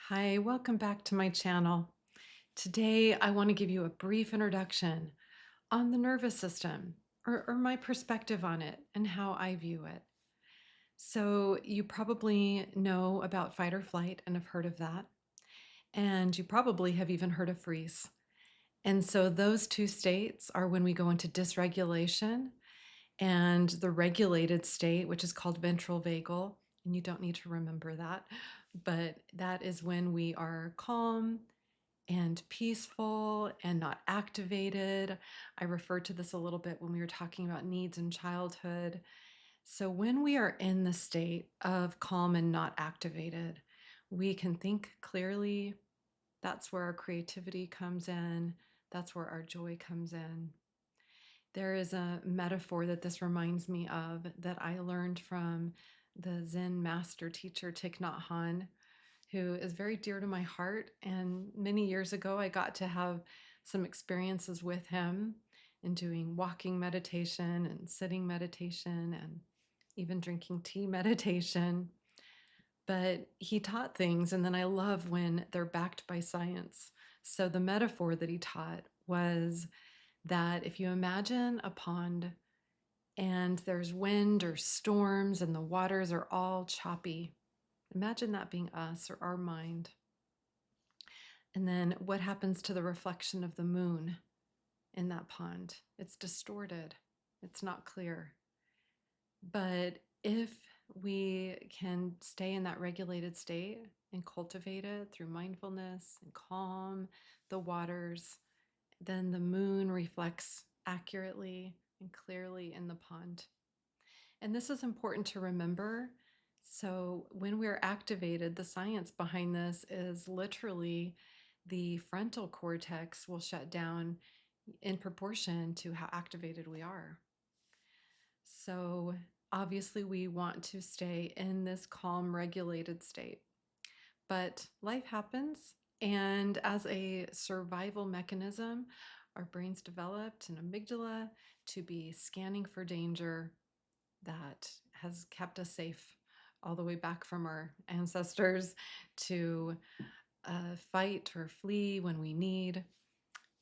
Hi, welcome back to my channel. Today, I want to give you a brief introduction on the nervous system or my perspective on it and how I view it. So, you probably know about fight or flight and have heard of that. And you probably have even heard of freeze. And so, those two states are when we go into dysregulation and the regulated state, which is called ventral vagal. And you don't need to remember that, but that is when we are calm and peaceful and not activated. I referred to this a little bit when we were talking about needs in childhood. So, when we are in the state of calm and not activated, we can think clearly. That's where our creativity comes in, that's where our joy comes in. There is a metaphor that this reminds me of that I learned from the Zen master teacher Thich Nhat Hanh, who is very dear to my heart. And many years ago, I got to have some experiences with him in doing walking meditation and sitting meditation and even drinking tea meditation. But he taught things, and then I love when they're backed by science. So the metaphor that he taught was that if you imagine a pond and there's wind or storms and the waters are all choppy, imagine that being us or our mind. And then what happens to the reflection of the moon in that pond? It's distorted, it's not clear. But if we can stay in that regulated state and cultivate it through mindfulness and calm the waters, then the moon reflects accurately and clearly in the pond. And this is important to remember. So, when we're activated, the science behind this is literally the frontal cortex will shut down in proportion to how activated we are. So, obviously, we want to stay in this calm, regulated state. But life happens, and as a survival mechanism, our brains developed an amygdala to be scanning for danger that has kept us safe all the way back from our ancestors to fight or flee when we need.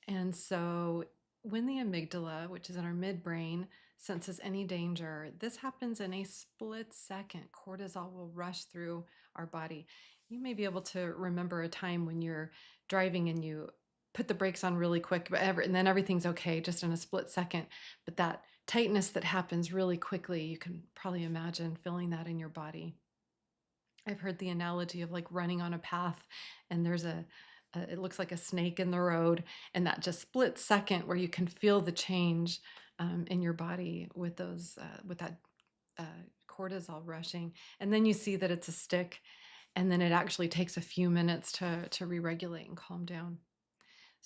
And so, when the amygdala, which is in our midbrain, senses any danger, this happens in a split second. Cortisol will rush through our body. You may be able to remember a time when you're driving and you put the brakes on really quick, and then everything's okay just in a split second. But that tightness that happens really quickly, you can probably imagine feeling that in your body. I've heard the analogy of like running on a path and there's it looks like a snake in the road, and that just split second where you can feel the change in your body with with that uh, cortisol rushing, and then you see that it's a stick, and then it actually takes a few minutes to re-regulate and calm down.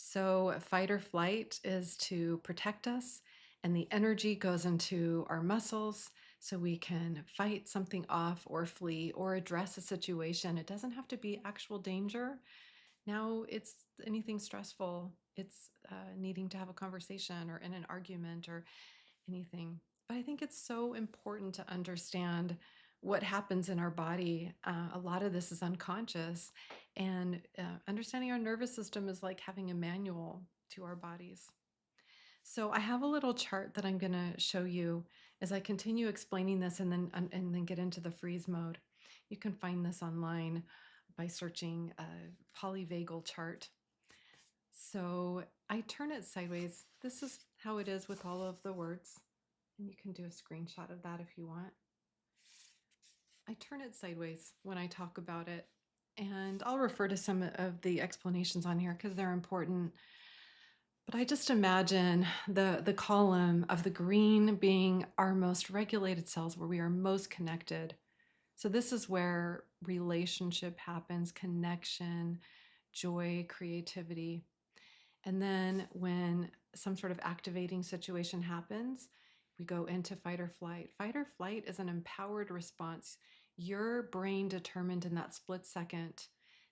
So fight or flight is to protect us, and the energy goes into our muscles so we can fight something off or flee or address a situation. It doesn't have to be actual danger. Now it's anything stressful. It's needing to have a conversation or in an argument or anything. But I think it's so important to understand what happens in our body. A lot of this is unconscious, and understanding our nervous system is like having a manual to our bodies. So I have a little chart that I'm going to show you as I continue explaining this, and then get into the freeze mode. You can find this online by searching a polyvagal chart. So I turn it sideways. This is how it is with all of the words. And you can do a screenshot of that if you want. I turn it sideways when I talk about it. And I'll refer to some of the explanations on here because they're important. But I just imagine the column of the green being our most regulated cells, where we are most connected. So this is where relationship happens, connection, joy, creativity. And then when some sort of activating situation happens, we go into fight or flight. Fight or flight is an empowered response. Your brain determined in that split second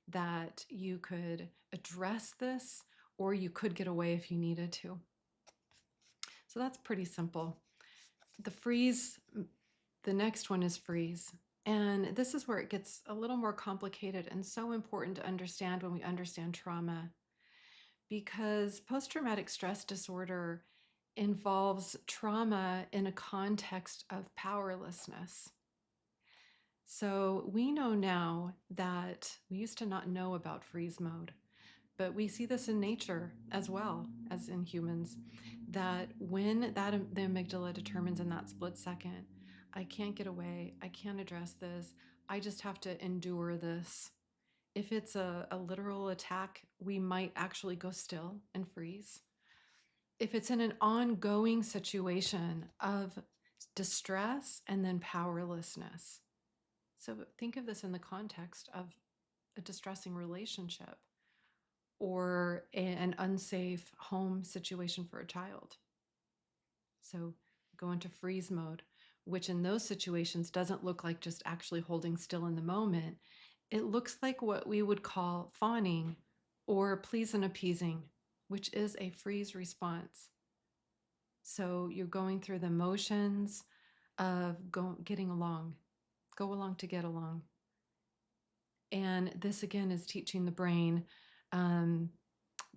that you could address this or you could get away if you needed to. So that's pretty simple. The freeze, the next one is freeze. And this is where it gets a little more complicated and so important to understand when we understand trauma, because post traumatic stress disorder involves trauma in a context of powerlessness. So we know now that we used to not know about freeze mode, but we see this in nature as well as in humans, that when the amygdala determines in that split second, I can't get away, I can't address this, I just have to endure this. If it's a literal attack, we might actually go still and freeze. If it's in an ongoing situation of distress and then powerlessness. So think of this in the context of a distressing relationship or an unsafe home situation for a child. So go into freeze mode, which in those situations doesn't look like just actually holding still in the moment. It looks like what we would call fawning or please and appeasing, which is a freeze response. So you're going through the motions of getting along, go along to get along. And this again is teaching the brain um,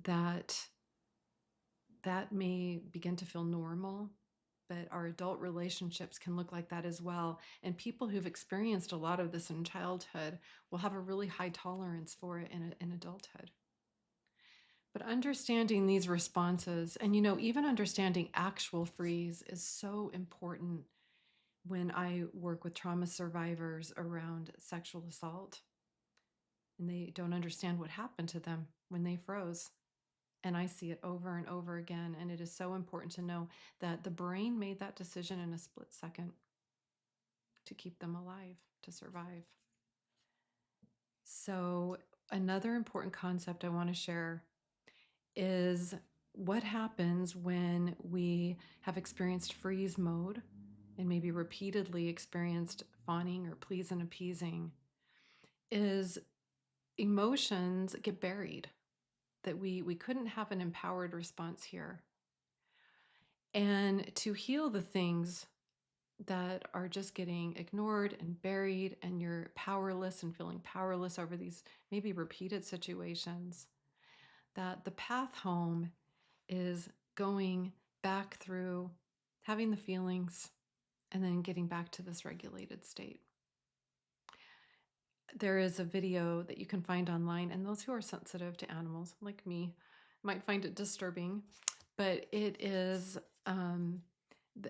that that may begin to feel normal, but our adult relationships can look like that as well. And people who've experienced a lot of this in childhood will have a really high tolerance for it in adulthood. But understanding these responses and, even understanding actual freeze is so important when I work with trauma survivors around sexual assault and they don't understand what happened to them when they froze. And I see it over and over again. And it is so important to know that the brain made that decision in a split second to keep them alive, to survive. So, another important concept I want to share is what happens when we have experienced freeze mode and maybe repeatedly experienced fawning or please and appeasing is emotions get buried, that we couldn't have an empowered response here. And to heal the things that are just getting ignored and buried, and you're powerless and feeling powerless over these maybe repeated situations, that the path home is going back through having the feelings and then getting back to this regulated state. There is a video that you can find online, and those who are sensitive to animals, like me, might find it disturbing, but it is, and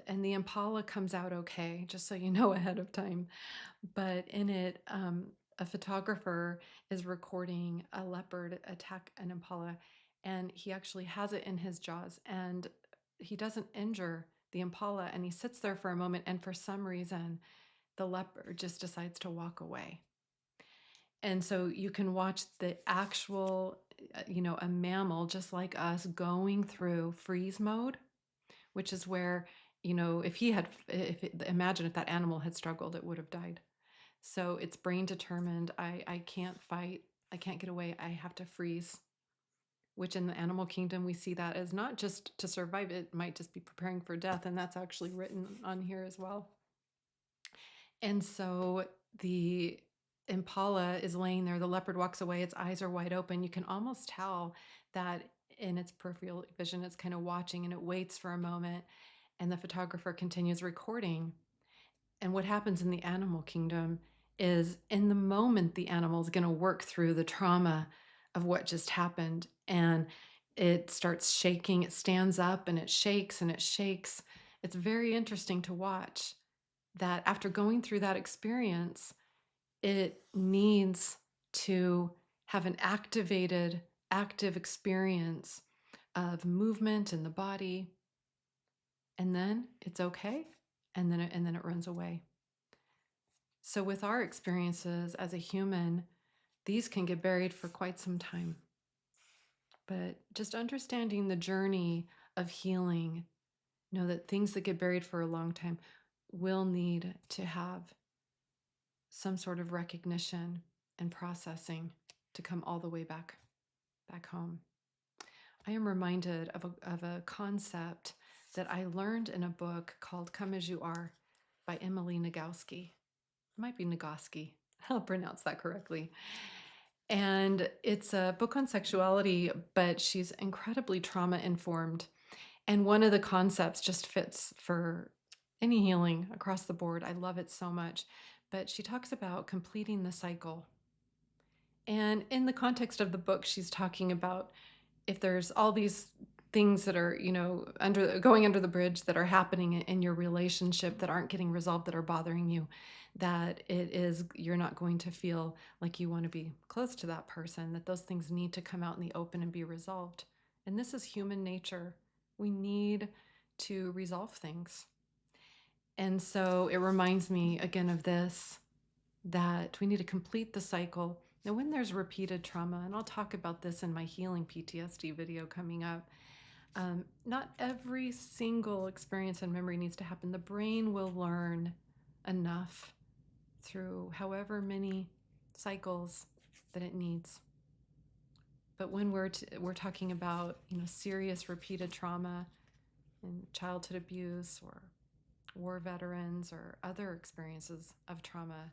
the impala comes out okay, just so you know ahead of time. But in it, a photographer is recording a leopard attack an impala, and he actually has it in his jaws, and he doesn't injure the impala, and he sits there for a moment, and for some reason, the leopard just decides to walk away. And so you can watch the actual, a mammal just like us going through freeze mode, which is where, imagine if that animal had struggled, it would have died. So it's brain determined. I can't fight. I can't get away. I have to freeze, which in the animal kingdom, we see that as not just to survive. It might just be preparing for death. And that's actually written on here as well. And so the impala is laying there. The leopard walks away. Its eyes are wide open. You can almost tell that in its peripheral vision, it's kind of watching, and it waits for a moment. And the photographer continues recording. And what happens in the animal kingdom is in the moment, the animal is going to work through the trauma of what just happened. And it starts shaking. It stands up and it shakes and it shakes. It's very interesting to watch that after going through that experience, it needs to have an active experience of movement in the body. And then it's okay. And then it runs away. So with our experiences as a human, these can get buried for quite some time. But just understanding the journey of healing, know that things that get buried for a long time will need to have some sort of recognition and processing to come all the way back home. I am reminded of a concept that I learned in a book called Come As You Are by Emily Nagoski. might be Nagoski. I'll pronounce that correctly. And it's a book on sexuality, but she's incredibly trauma informed. And one of the concepts just fits for any healing across the board. I love it so much. But she talks about completing the cycle. And in the context of the book, she's talking about if there's all these things that are, going under the bridge that are happening in your relationship that aren't getting resolved, that are bothering you, that you're not going to feel like you want to be close to that person, that those things need to come out in the open and be resolved. And this is human nature. We need to resolve things. And so it reminds me again of this, that we need to complete the cycle. Now, when there's repeated trauma, and I'll talk about this in my healing PTSD video coming up, not every single experience and memory needs to happen. The brain will learn enough through however many cycles that it needs. But when we're talking about serious repeated trauma and childhood abuse or war veterans or other experiences of trauma,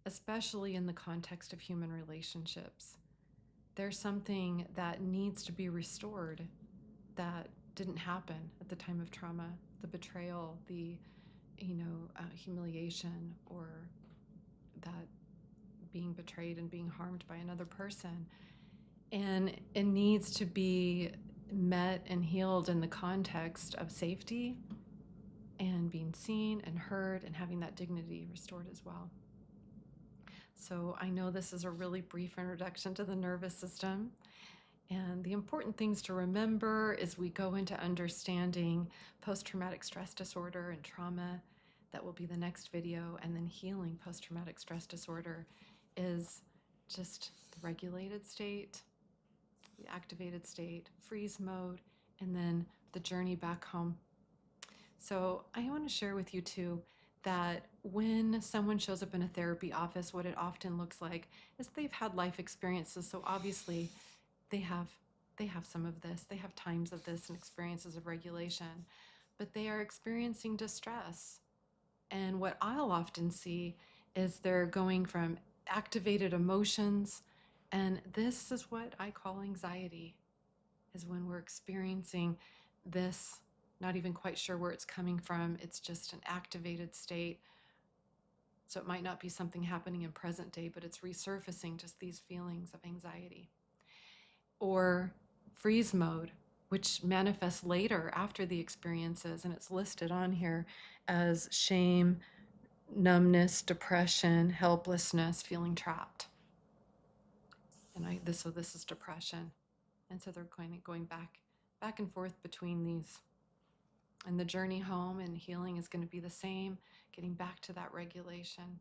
especially in the context of human relationships, there's something that needs to be restored that didn't happen at the time of trauma. The betrayal, the humiliation, or that being betrayed and being harmed by another person. And it needs to be met and healed in the context of safety and being seen and heard and having that dignity restored as well. So I know this is a really brief introduction to the nervous system. And the important things to remember as we go into understanding post-traumatic stress disorder and trauma, that will be the next video, and then healing post-traumatic stress disorder, is just the regulated state, the activated state, freeze mode, and then the journey back home. So I want to share with you too that when someone shows up in a therapy office, what it often looks like is they've had life experiences. So obviously they have some of this. They have times of this and experiences of regulation, but they are experiencing distress. And what I'll often see is they're going from activated emotions, and this is what I call anxiety, is when we're experiencing this, not even quite sure where it's coming from. It's just an activated state. So it might not be something happening in present day, but it's resurfacing just these feelings of anxiety. Or freeze mode, which manifests later after the experiences, and it's listed on here as shame, numbness, depression, helplessness, feeling trapped. And so this is depression. And so they're going back and forth between these. And the journey home and healing is going to be the same, getting back to that regulation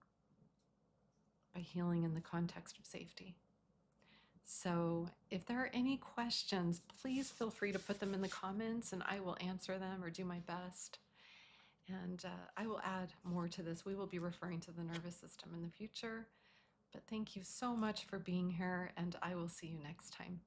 by healing in the context of safety. So if there are any questions, please feel free to put them in the comments and I will answer them or do my best. And I will add more to this. We will be referring to the nervous system in the future. But thank you so much for being here, and I will see you next time.